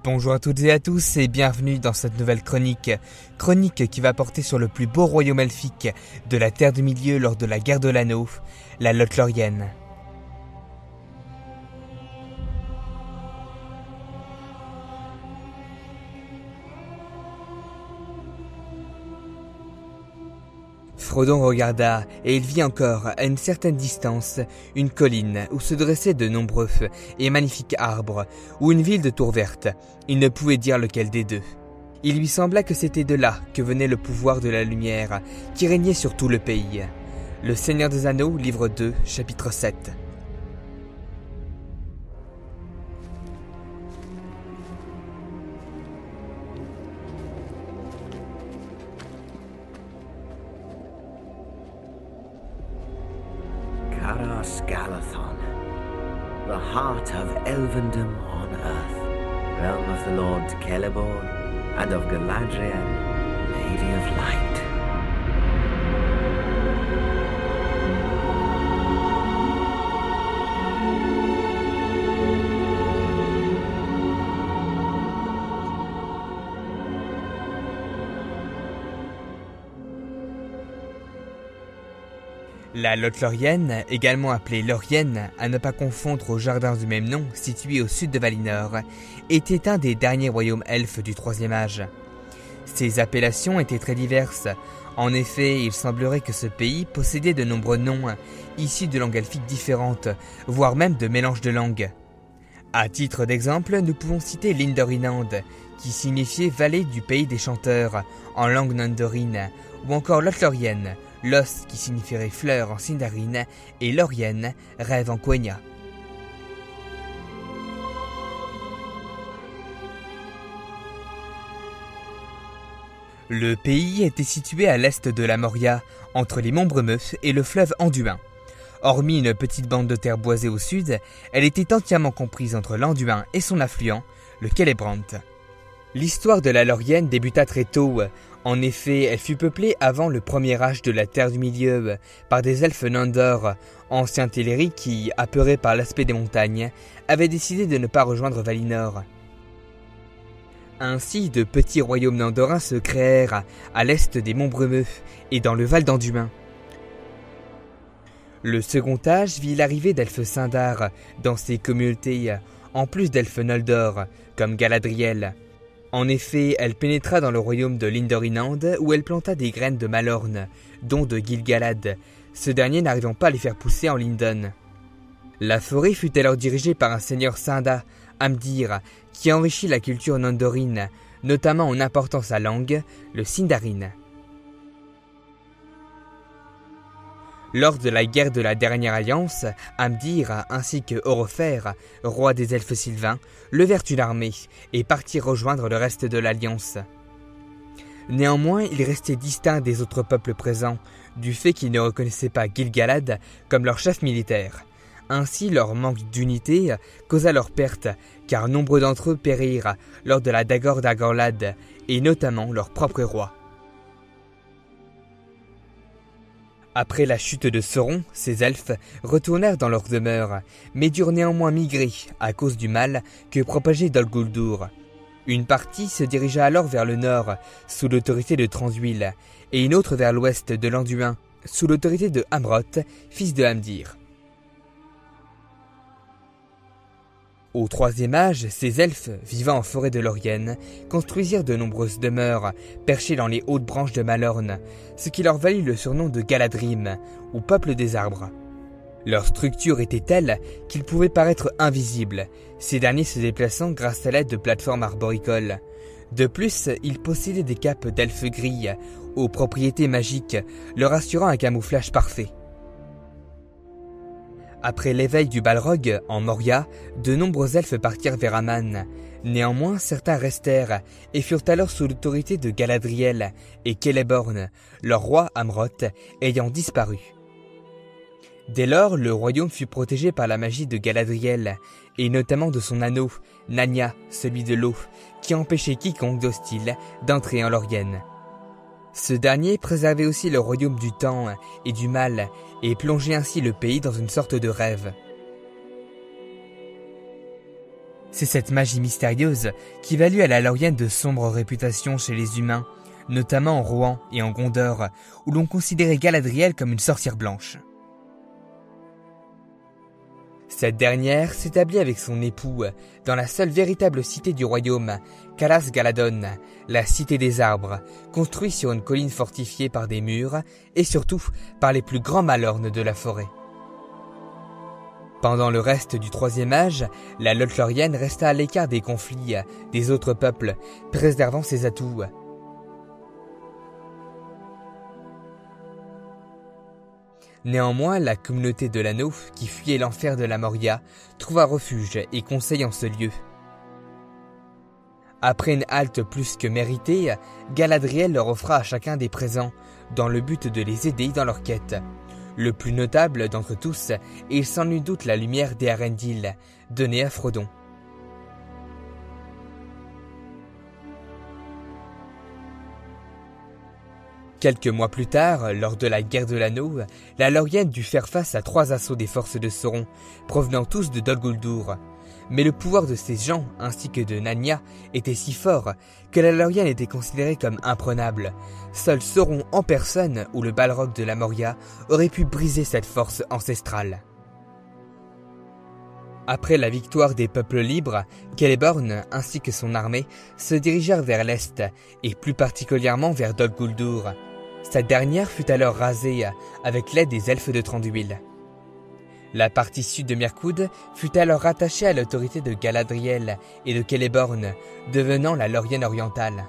Bonjour à toutes et à tous et bienvenue dans cette nouvelle chronique qui va porter sur le plus beau royaume elfique de la Terre du Milieu lors de la guerre de l'Anneau, la Lothlórien. Frodon regarda, et il vit encore, à une certaine distance, une colline où se dressaient de nombreux et magnifiques arbres, ou une ville de tours vertes. Il ne pouvait dire lequel des deux. Il lui sembla que c'était de là que venait le pouvoir de la lumière, qui régnait sur tout le pays. Le Seigneur des Anneaux, livre 2, chapitre 7. Skalathon, the heart of Elvendom on earth, realm of the Lord Celeborn and of Galadriel, Lady of Light. La Lothlórien, également appelée Lórien, à ne pas confondre au jardin du même nom, situé au sud de Valinor, était un des derniers royaumes elfes du Troisième Âge. Ces appellations étaient très diverses. En effet, il semblerait que ce pays possédait de nombreux noms, issus de langues elfiques différentes, voire même de mélanges de langues. À titre d'exemple, nous pouvons citer Lindorinand, qui signifiait vallée du pays des chanteurs, en langue nandorine, ou encore Lothlórien, Los qui signifierait fleur en sindarin et Lórien, rêve en quenya. Le pays était situé à l'est de la Moria, entre les monts Brumeux et le fleuve Anduin. Hormis une petite bande de terre boisée au sud, elle était entièrement comprise entre l'Anduin et son affluent, le Celebrant. L'histoire de la Lórien débuta très tôt. En effet, elle fut peuplée avant le premier âge de la Terre du Milieu par des elfes Nandor, anciens Teleri qui, apeurés par l'aspect des montagnes, avaient décidé de ne pas rejoindre Valinor. Ainsi, de petits royaumes nandorins se créèrent à l'est des monts Brumeux et dans le Val d'Anduin. Le second âge vit l'arrivée d'elfes Sindar dans ces communautés, en plus d'elfes Noldor, comme Galadriel. En effet, elle pénétra dans le royaume de Lindorinand où elle planta des graines de Malorn, dont de Gil-galad, ce dernier n'arrivant pas à les faire pousser en Lindon. La forêt fut alors dirigée par un seigneur Sinda, Amdir, qui enrichit la culture nandorine, notamment en important sa langue, le sindarin. Lors de la guerre de la Dernière Alliance, Amdir ainsi que Orofer, roi des elfes sylvains, levèrent une armée et partirent rejoindre le reste de l'Alliance. Néanmoins, ils restaient distincts des autres peuples présents, du fait qu'ils ne reconnaissaient pas Gil-galad comme leur chef militaire. Ainsi, leur manque d'unité causa leur perte, car nombreux d'entre eux périrent lors de la Dagor d'Agorlad, et notamment leur propre roi. Après la chute de Sauron, ces elfes retournèrent dans leur demeure, mais durent néanmoins migrer à cause du mal que propageait Dol Guldur. Une partie se dirigea alors vers le nord, sous l'autorité de Tranduil, et une autre vers l'ouest de l'Anduin, sous l'autorité de Amroth, fils de Amdir. Au Troisième Âge, ces elfes, vivant en forêt de Lórien, construisirent de nombreuses demeures, perchées dans les hautes branches de Malorn, ce qui leur valut le surnom de Galadrim, ou peuple des arbres. Leur structure était telle qu'ils pouvaient paraître invisibles, ces derniers se déplaçant grâce à l'aide de plateformes arboricoles. De plus, ils possédaient des capes d'elfes gris, aux propriétés magiques, leur assurant un camouflage parfait. Après l'éveil du Balrog, en Moria, de nombreux elfes partirent vers Aman. Néanmoins, certains restèrent, et furent alors sous l'autorité de Galadriel et Celeborn, leur roi Amroth, ayant disparu. Dès lors, le royaume fut protégé par la magie de Galadriel, et notamment de son anneau, Nanya, celui de l'eau, qui empêchait quiconque d'hostile d'entrer en Lórien. Ce dernier préservait aussi le royaume du temps et du mal, et plongeait ainsi le pays dans une sorte de rêve. C'est cette magie mystérieuse qui valut à la Lorienne de sombres réputations chez les humains, notamment en Rohan et en Gondor, où l'on considérait Galadriel comme une sorcière blanche. Cette dernière s'établit avec son époux dans la seule véritable cité du royaume, Calas Galadon, la cité des arbres, construite sur une colline fortifiée par des murs et surtout par les plus grands malornes de la forêt. Pendant le reste du Troisième Âge, la Lothlorienne resta à l'écart des conflits des autres peuples, préservant ses atouts. Néanmoins, la communauté de l'anneau, qui fuyait l'enfer de la Moria, trouva refuge et conseil en ce lieu. Après une halte plus que méritée, Galadriel leur offra à chacun des présents, dans le but de les aider dans leur quête. Le plus notable d'entre tous est sans nul doute la lumière d'Eärendil, donnée à Frodon. Quelques mois plus tard, lors de la guerre de l'anneau, la Lorienne dut faire face à 3 assauts des forces de Sauron, provenant tous de Dol Guldur. Mais le pouvoir de ces gens, ainsi que de Narnia, était si fort que la Lorienne était considérée comme imprenable. Seul Sauron en personne, ou le Balrog de la Moria, aurait pu briser cette force ancestrale. Après la victoire des peuples libres, Celeborn ainsi que son armée se dirigèrent vers l'est, et plus particulièrement vers Dol Guldur. Cette dernière fut alors rasée avec l'aide des elfes de Thranduil. La partie sud de Mirkwood fut alors rattachée à l'autorité de Galadriel et de Celeborn, devenant la Lorienne orientale.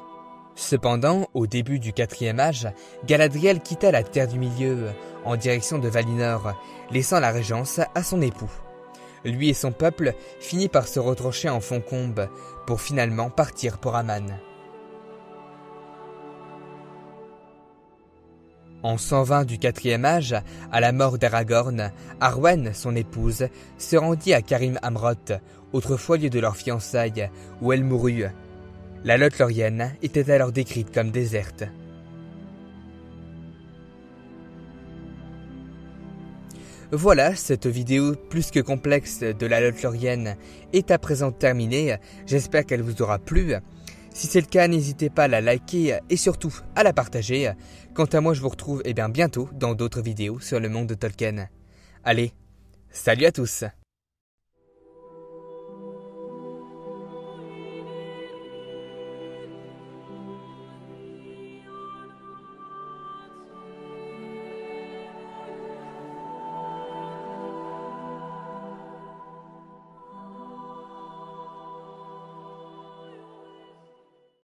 Cependant, au début du Quatrième Âge, Galadriel quitta la Terre du Milieu en direction de Valinor, laissant la régence à son époux. Lui et son peuple finirent par se retrancher en Foncombe pour finalement partir pour Aman. En 120 du Quatrième Âge, à la mort d'Aragorn, Arwen, son épouse, se rendit à Carim Amroth, autrefois lieu de leur fiançailles, où elle mourut. La Lothlorienne était alors décrite comme déserte. Voilà, cette vidéo plus que complexe de la Lothlorienne est à présent terminée. J'espère qu'elle vous aura plu. Si c'est le cas, n'hésitez pas à la liker et surtout à la partager. Quant à moi, je vous retrouve bientôt dans d'autres vidéos sur le monde de Tolkien. Allez, salut à tous!